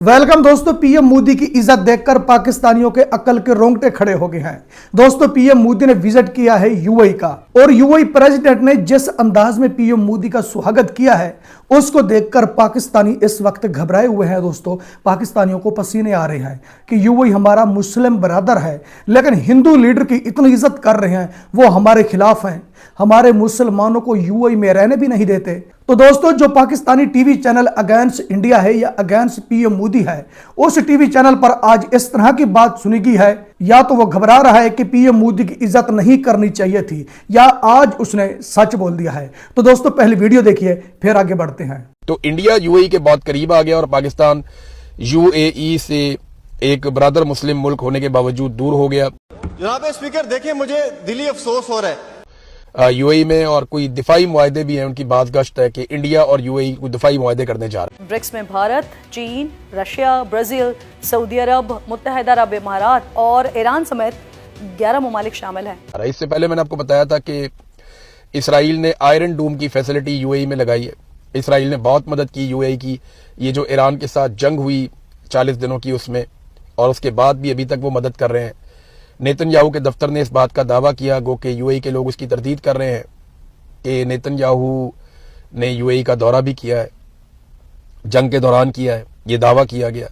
Welcome दोस्तों। PM Modi की इज्जत देखकर पाकिस्तानियों के अकल के रोंगटे खड़े हो गए हैं। दोस्तों, पीएम मोदी ने विजिट किया है यूएई का, और यूएई प्रेसिडेंट ने जिस अंदाज में पीएम मोदी का स्वागत किया है उसको देखकर पाकिस्तानी इस वक्त घबराए हुए हैं। दोस्तों, पाकिस्तानियों को पसीने आ रहे हैं कि यूएई हमारा मुस्लिम बरादर है, लेकिन हिंदू लीडर की इतनी इज्जत कर रहे हैं, वो हमारे खिलाफ हैं, हमारे मुसलमानों को यूएई में रहने भी नहीं देते। तो दोस्तों, जो Pakistani TV channel against India है या अगेंस्ट पीएम मोदी है, उस टीवी चैनल पर आज इस तरह की बात सुनी गई है। या तो वो घबरा रहा है कि पीएम मोदी की इज्जत नहीं करनी चाहिए थी, या आज उसने सच बोल दिया है। तो दोस्तों, पहले वीडियो देखिए, फिर आगे बढ़ते हैं। तो इंडिया यूएई के बहुत करीब आ गया और पाकिस्तान यूएई से एक बरादर मुस्लिम मुल्क होने के बावजूद दूर हो गया। जनाब स्पीकर, देखिए मुझे दिली अफसोस हो रहा है यूएई में, और कोई दिफाई मुआहदे भी हैं, उनकी बात गश्त है कि इंडिया और यूएई कोई दिफाई मुआहदे करने जा रहे हैं। ब्रिक्स में भारत, चीन, रशिया, ब्राजील, सऊदी अरब, मुत्तहदा अरब इमारात और ईरान समेत 11 ममालिक शामिल हैं। इससे पहले मैंने आपको बताया था कि इसराइल ने आयरन डूम की फैसिलिटी यूएई में लगाई है। इसराइल ने बहुत मदद की यूएई की, ये जो ईरान के साथ जंग हुई 40 दिनों की उसमें, और उसके बाद भी अभी तक वो मदद कर रहे हैं। नेतन्याहू के दफ्तर ने इस बात का दावा किया, गो कि यूएई के लोग उसकी तरदीद कर रहे हैं कि नेतन्याहू ने यूएई का दौरा भी किया है, जंग के दौरान किया है, ये दावा किया गया।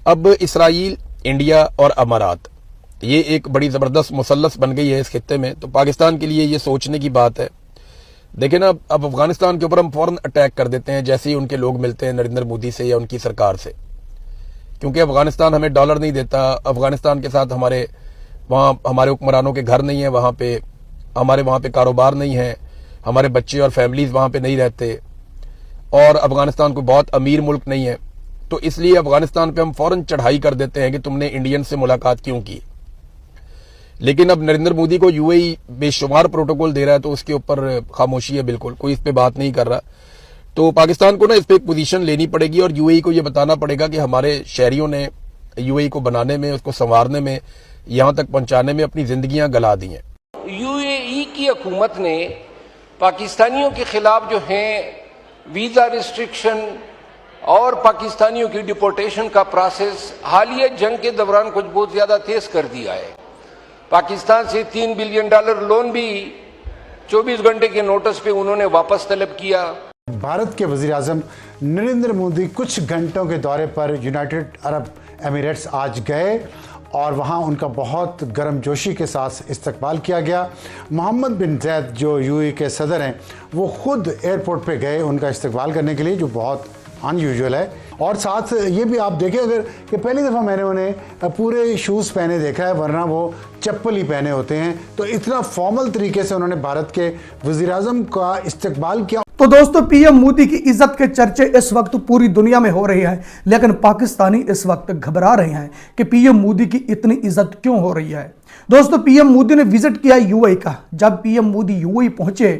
अब इसराइल, इंडिया और अमारात, ये एक बड़ी ज़बरदस्त मुसल्लस बन गई है इस खित्ते में। तो पाकिस्तान के लिए ये सोचने की बात है। देखिए ना, अब अफगानिस्तान के ऊपर हम फौरन अटैक कर देते हैं जैसे ही उनके लोग मिलते हैं नरेंद्र मोदी से या उनकी सरकार से, क्योंकि अफगानिस्तान हमें डॉलर नहीं देता। अफगानिस्तान के साथ वहाँ हमारे हुक्मरानों के घर नहीं है, हमारे वहाँ पे कारोबार नहीं है, हमारे बच्चे और फैमिलीज वहाँ पे नहीं रहते, और अफगानिस्तान कोई बहुत अमीर मुल्क नहीं है। तो इसलिए अफगानिस्तान पे हम फौरन चढ़ाई कर देते हैं कि तुमने इंडियन से मुलाकात क्यों की। लेकिन अब नरेंद्र मोदी को यूएई बेशुमार प्रोटोकॉल दे रहा है, तो उसके ऊपर खामोशी है, बिल्कुल कोई इस पे बात नहीं कर रहा। तो पाकिस्तान को ना इस पे एक पोजीशन लेनी पड़ेगी और यूएई को ये बताना पड़ेगा कि हमारे शहरियों ने यूएई को बनाने में, उसको संवारने में, यहाँ तक पहुंचाने में अपनी जिंदगियां गला दी हैं। यूएई की हुकूमत ने पाकिस्तानियों के खिलाफ जो हैं वीजा रिस्ट्रिक्शन और पाकिस्तानियों की डिपोर्टेशन का प्रोसेस हालिया जंग के दौरान कुछ बहुत ज्यादा तेज कर दिया है। पाकिस्तान से $3 बिलियन लोन भी 24 घंटे के नोटिस पे उन्होंने वापस तलब किया। भारत के वजीर आजम नरेंद्र मोदी कुछ घंटों के दौरे पर यूनाइटेड अरब एमिरेट्स आज गए और वहाँ उनका बहुत गर्मजोशी के साथ इस्तकबाल किया गया। मोहम्मद बिन ज़ैद जो यूएई के सदर हैं, वो खुद एयरपोर्ट पे गए उनका इस्तकबाल करने के लिए, जो बहुत अनयूजुअल है। और साथ ये भी आप देखें अगर कि पहली दफ़ा मैंने उन्हें पूरे शूज़ पहने देखा है, वरना वो चप्पल ही पहने होते हैं। तो इतना फॉर्मल तरीके से उन्होंने भारत के वज़ीर आज़म का इस्तकबाल किया। तो दोस्तों, पीएम मोदी की इज्जत के चर्चे इस वक्त पूरी दुनिया में हो रही है, लेकिन पाकिस्तानी इस वक्त घबरा रहे हैं कि पीएम मोदी की इतनी इज्जत क्यों हो रही है। दोस्तों, पीएम मोदी ने विजिट किया यूएई का। जब पीएम मोदी यूएई पहुंचे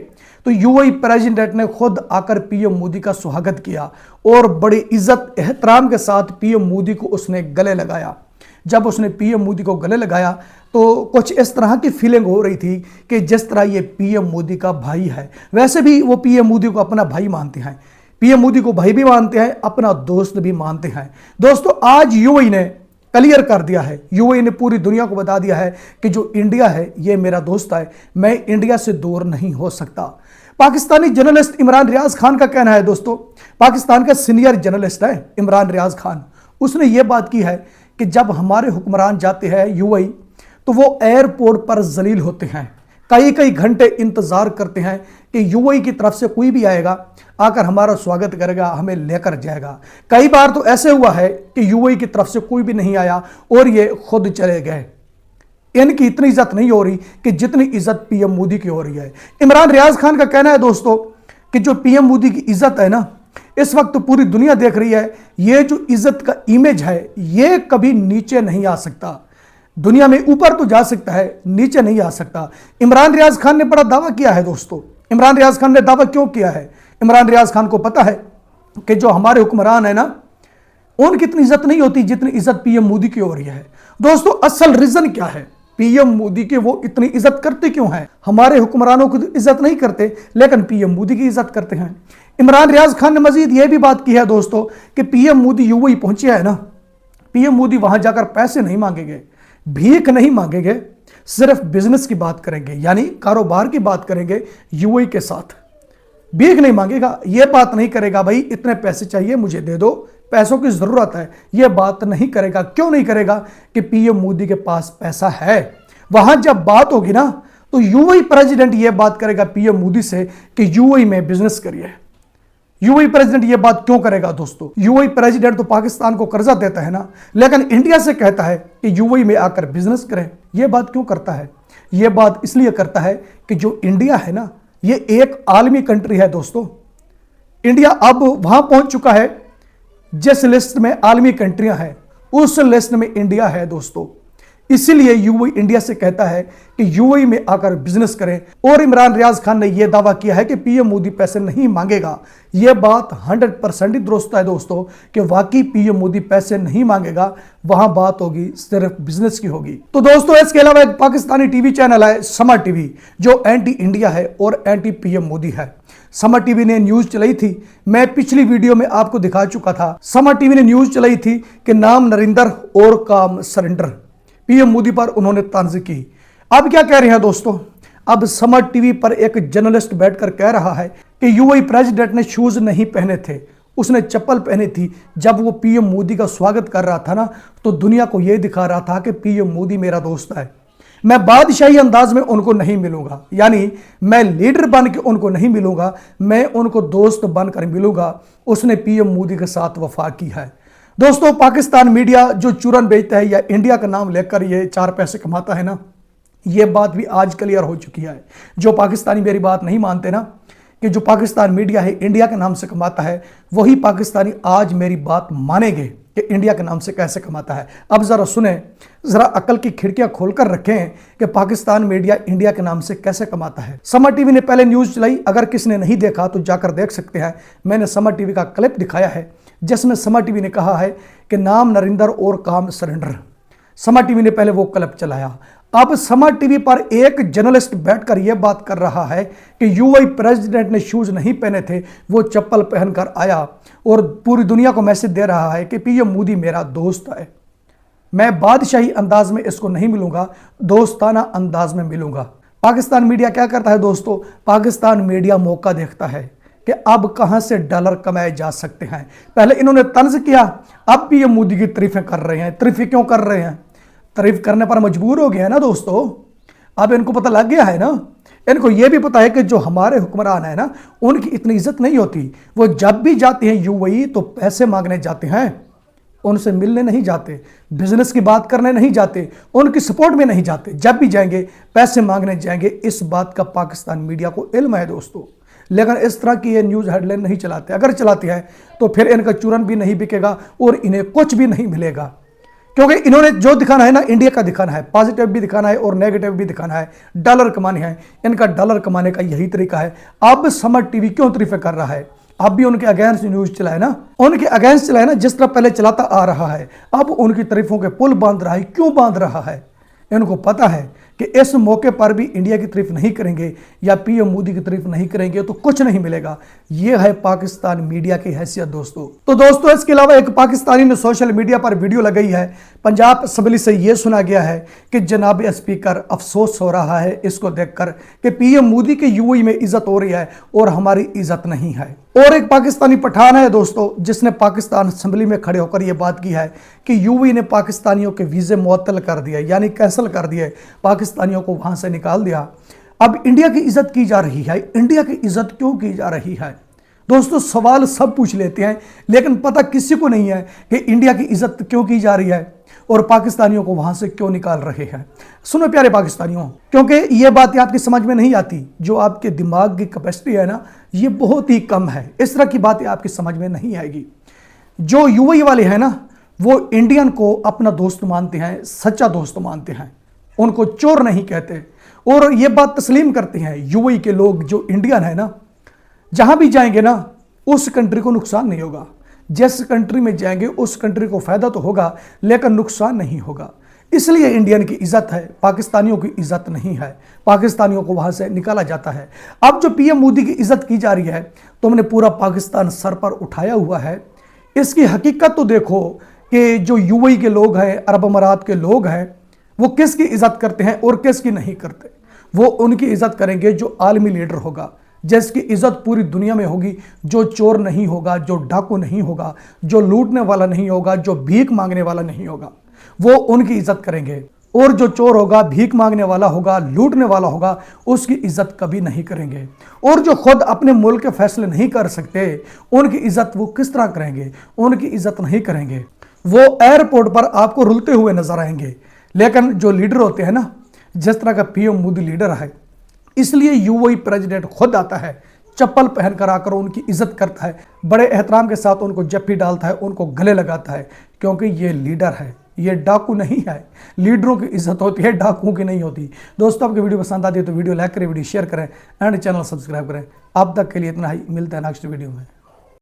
तो यूएई प्रेसिडेंट ने खुद आकर पीएम मोदी का स्वागत किया और बड़ी इज्जत एहतराम के साथ पीएम मोदी को उसने गले लगाया। जब उसने पीएम मोदी को गले लगाया तो कुछ इस तरह की फीलिंग हो रही थी कि जिस तरह ये पीएम मोदी का भाई है। वैसे भी वो पीएम मोदी को अपना भाई मानते हैं, पीएम मोदी को भाई भी मानते हैं, अपना दोस्त भी मानते हैं। दोस्तों, आज यूएई ने क्लियर कर दिया है, यूएई ने पूरी दुनिया को बता दिया है कि जो इंडिया है ये मेरा दोस्त है, मैं इंडिया से दूर नहीं हो सकता। पाकिस्तानी जर्नलिस्ट इमरान रियाज खान का कहना है, दोस्तों पाकिस्तान का सीनियर जर्नलिस्ट है इमरान रियाज खान, उसने ये बात की है कि जब हमारे हुक्मरान जाते हैं यूएई तो वो एयरपोर्ट पर जलील होते हैं, कई घंटे इंतजार करते हैं कि यूएई की तरफ से कोई भी आएगा, आकर हमारा स्वागत करेगा, हमें लेकर जाएगा। कई बार तो ऐसे हुआ है कि यूएई की तरफ से कोई भी नहीं आया और ये खुद चले गए। इनकी इतनी इज्जत नहीं हो रही कि जितनी इज्जत पीएम मोदी की हो रही है। इमरान रियाज खान का कहना है दोस्तों कि जो पीएम मोदी की इज्जत है ना, इस वक्त तो पूरी दुनिया देख रही है, ये जो इज्जत का इमेज है ये कभी नीचे नहीं आ सकता। दुनिया में ऊपर तो जा सकता है, नीचे नहीं आ सकता। इमरान रियाज खान ने बड़ा दावा किया है दोस्तों। इमरान रियाज खान ने दावा क्यों किया है? इमरान रियाज खान को पता है कि जो हमारे हुक्मरान है ना, उनकी इतनी इज्जत नहीं होती जितनी इज्जत पीएम मोदी की हो रही है। दोस्तों, असल रीजन क्या है? पीएम मोदी के वो इतनी इज्जत करते क्यों हैं? हमारे हुक्मरानों की इज्जत नहीं करते, लेकिन पीएम मोदी की इज्जत करते हैं। इमरान रियाज खान ने मजीद यह भी बात की है दोस्तों कि पीएम मोदी यूएई पहुंचे है ना, पीएम मोदी वहां जाकर पैसे नहीं मांगेंगे, भीख नहीं मांगेंगे, सिर्फ बिजनेस की बात करेंगे, यानी कारोबार की बात करेंगे यूएई के साथ। भीख नहीं मांगेगा, यह बात नहीं करेगा भाई इतने पैसे चाहिए मुझे दे दो, पैसों की जरूरत है, यह बात नहीं करेगा। क्यों नहीं करेगा? कि पीएम मोदी के पास पैसा है। वहां जब बात होगी ना तो यूएई प्रेसिडेंट यह बात करेगा पीएम मोदी से कि यूएई में बिजनेस करिए। यूएई प्रेसिडेंट यह बात क्यों करेगा दोस्तों? यूएई प्रेसिडेंट तो पाकिस्तान को कर्जा देता है ना, लेकिन इंडिया से कहता है कि यूएई में आकर बिजनेस करें। यह बात क्यों करता है? यह बात इसलिए करता है कि जो इंडिया है ना, यह एक आलमी कंट्री है दोस्तों। इंडिया अब वहां पहुंच चुका है जिस लिस्ट में आलमी कंट्रियां हैं, उस लिस्ट में इंडिया है दोस्तों। इसीलिए यूएई इंडिया से कहता है कि यूएई में आकर बिजनेस करें। और इमरान रियाज खान ने यह दावा किया है कि पीएम मोदी पैसे नहीं मांगेगा। यह बात 100% ही दुरुस्त है दोस्तों कि वाकई पीएम मोदी पैसे नहीं मांगेगा, वहां बात होगी सिर्फ बिजनेस की होगी। तो दोस्तों इसके अलावा एक पाकिस्तानी टीवी चैनल है समा टीवी, जो एंटी इंडिया है और एंटी पीएम मोदी है। समा टीवी ने न्यूज चलाई थी, मैं पिछली वीडियो में आपको दिखा चुका था। समा टीवी ने न्यूज चलाई थी कि नाम नरेंद्र और काम सरेंडर, पीएम मोदी पर उन्होंने तंज की। अब क्या कह रहे हैं दोस्तों? अब समा टीवी पर एक जर्नलिस्ट बैठकर कह रहा है कि यूएई प्रेसिडेंट ने शूज नहीं पहने थे, उसने चप्पल पहनी थी। जब वो पीएम मोदी का स्वागत कर रहा था ना, तो दुनिया को यह दिखा रहा था कि पीएम मोदी मेरा दोस्त है, मैं बादशाही अंदाज में उनको नहीं मिलूंगा, यानी मैं लीडर बन के उनको नहीं मिलूंगा, मैं उनको दोस्त बनकर मिलूंगा। उसने पीएम मोदी के साथ वफा की है। दोस्तों पाकिस्तान मीडिया जो चूरन बेचता है या इंडिया का नाम लेकर ये 4 पैसे कमाता है ना, ये बात भी आज क्लियर हो चुकी है। जो पाकिस्तानी मेरी बात नहीं मानते ना, कि जो पाकिस्तान मीडिया है इंडिया के नाम से कमाता है, वही पाकिस्तानी आज मेरी बात मानेंगे कि इंडिया के नाम से कैसे कमाता है। अब जरा सुने, जरा अकल की खिड़कियां खोलकर रखें कि पाकिस्तान मीडिया इंडिया के नाम से कैसे कमाता है। समा टीवी ने पहले न्यूज चलाई, अगर किसने नहीं देखा तो जाकर देख सकते हैं। मैंने समा टीवी का क्लिप दिखाया है जिसमें समा टीवी ने कहा है कि नाम नरेंद्र और काम सरेंडर। समा टीवी ने पहले वो क्लिप चलाया। अब समा टीवी पर एक जर्नलिस्ट बैठकर यह बात कर रहा है कि यूएई प्रेसिडेंट ने शूज नहीं पहने थे, वो चप्पल पहनकर आया और पूरी दुनिया को मैसेज दे रहा है कि पीएम मोदी मेरा दोस्त है, मैं बादशाही अंदाज में इसको नहीं मिलूंगा, दोस्ताना अंदाज में मिलूंगा। पाकिस्तान मीडिया क्या करता है दोस्तों? पाकिस्तान मीडिया मौका देखता है कि अब कहां से डॉलर कमाए जा सकते हैं। पहले इन्होंने तंज किया, अब पीएम मोदी की तारीफें कर रहे हैं। तारीफें क्यों कर रहे हैं? तारीफ करने पर मजबूर हो गए हैं ना दोस्तों। अब इनको पता लग गया है ना, इनको यह भी पता है कि जो हमारे हुक्मरान है ना, उनकी इतनी इज्जत नहीं होती। वो जब भी जाते हैं यूएई तो पैसे मांगने जाते हैं, उनसे मिलने नहीं जाते, बिजनेस की बात करने नहीं जाते, उनकी सपोर्ट में नहीं जाते। जब भी जाएंगे पैसे मांगने जाएंगे। इस बात का पाकिस्तान मीडिया को इल्म है दोस्तों, लेकिन इस तरह की ये न्यूज़ हेडलाइन नहीं चलाते। अगर चलाते हैं तो फिर इनका चूरन भी नहीं बिकेगा और इन्हें कुछ भी नहीं मिलेगा, क्योंकि इन्होंने जो दिखाना है ना, इंडिया का दिखाना है, पॉजिटिव भी दिखाना है और नेगेटिव भी दिखाना है, डॉलर कमाने हैं। इनका डॉलर कमाने का यही तरीका है। अब समा टीवी क्यों तारीफें कर रहा है? अब भी उनके अगेंस्ट न्यूज चलाए ना, उनके अगेंस्ट चलाए ना, जिस तरह पहले चलाता आ रहा है। अब उनकी तारीफों के पुल बांध रहा है। क्यों बांध रहा है? इनको पता है कि इस मौके पर भी इंडिया की तारीफ नहीं करेंगे या पीएम मोदी की तारीफ नहीं करेंगे तो कुछ नहीं मिलेगा। यह है पाकिस्तान मीडिया की हैसियत दोस्तों। तो दोस्तों इसके अलावा एक पाकिस्तानी ने सोशल मीडिया पर वीडियो लगाई है। पंजाब असेंबली से यह सुना गया है कि जनाब स्पीकर, अफसोस हो रहा है इसको देखकर कि पीएम मोदी के यूएई में इज्जत हो रही है और हमारी इज्जत नहीं है। और एक पाकिस्तानी पठान है दोस्तों, जिसने पाकिस्तान असेंबली में खड़े होकर यह बात की है कि यूएई ने पाकिस्तानियों के वीजे मुअत्तल कर दिए, यानी कैंसिल कर दिए, पाकिस्तानियों को वहां से निकाल दिया। अब इंडिया की इज्जत की जा रही है। इंडिया की इज्जत क्यों की जा रही है दोस्तों? सवाल सब पूछ लेते हैं, लेकिन पता किसी को नहीं है कि इंडिया की इज्जत क्यों की जा रही है और पाकिस्तानियों को वहां से क्यों निकाल रहे हैं। सुनो प्यारे पाकिस्तानियों, क्योंकि ये बातें आपकी समझ में नहीं आती। जो आपके दिमाग की कैपेसिटी है ना, ये बहुत ही कम है। इस तरह की बातें आपकी समझ में नहीं आएगी। जो यूएई वाले हैं ना, वो इंडियन को अपना दोस्त मानते हैं, सच्चा दोस्त मानते हैं, उनको चोर नहीं कहते और ये बात तस्लीम करते हैं। यूएई के लोग जो इंडियन है ना, जहां भी जाएंगे ना, उस कंट्री को नुकसान नहीं होगा। जिस कंट्री में जाएंगे उस कंट्री को फायदा तो होगा, लेकिन नुकसान नहीं होगा। इसलिए इंडियन की इज्जत है, पाकिस्तानियों की इज्जत नहीं है। पाकिस्तानियों को वहां से निकाला जाता है। अब जो पीएम मोदी की इज्जत की जा रही है, तुमने पूरा पाकिस्तान सर पर उठाया हुआ है। इसकी हकीकत तो देखो कि जो यूएई के लोग हैं, अरब अमारात के लोग हैं, वो किसकी इज्जत करते हैं और किसकी नहीं करते। वो उनकी इज्जत करेंगे जो आलमी लीडर होगा, जिसकी इज्जत पूरी दुनिया में होगी, जो चोर नहीं होगा, जो डाकू नहीं होगा, जो लूटने वाला नहीं होगा, जो भीख मांगने वाला नहीं होगा, वो उनकी इज्जत करेंगे। और जो चोर होगा, भीख मांगने वाला होगा, लूटने वाला होगा, उसकी इज्जत कभी नहीं करेंगे। और जो खुद अपने मुल्क के फैसले नहीं कर सकते, उनकी इज्जत वो किस तरह करेंगे? उनकी इज्जत नहीं करेंगे। वो एयरपोर्ट पर आपको रुलते हुए नजर आएंगे। लेकिन जो लीडर होते हैं ना, जिस तरह का पीएम मोदी लीडर है, इसलिए यूएई प्रेसिडेंट खुद आता है, चप्पल पहनकर आकर उनकी इज्जत करता है, बड़े एहतराम के साथ उनको जप्पी डालता है, उनको गले लगाता है, क्योंकि ये लीडर है, ये डाकू नहीं है। लीडरों की इज्जत होती है, डाकुओं की नहीं होती। दोस्तों, आपकी वीडियो पसंद आती है तो वीडियो लाइक करें, वीडियो शेयर करें एंड चैनल सब्सक्राइब करें। अब तक के लिए इतना ही, मिलते हैं नेक्स्ट वीडियो में।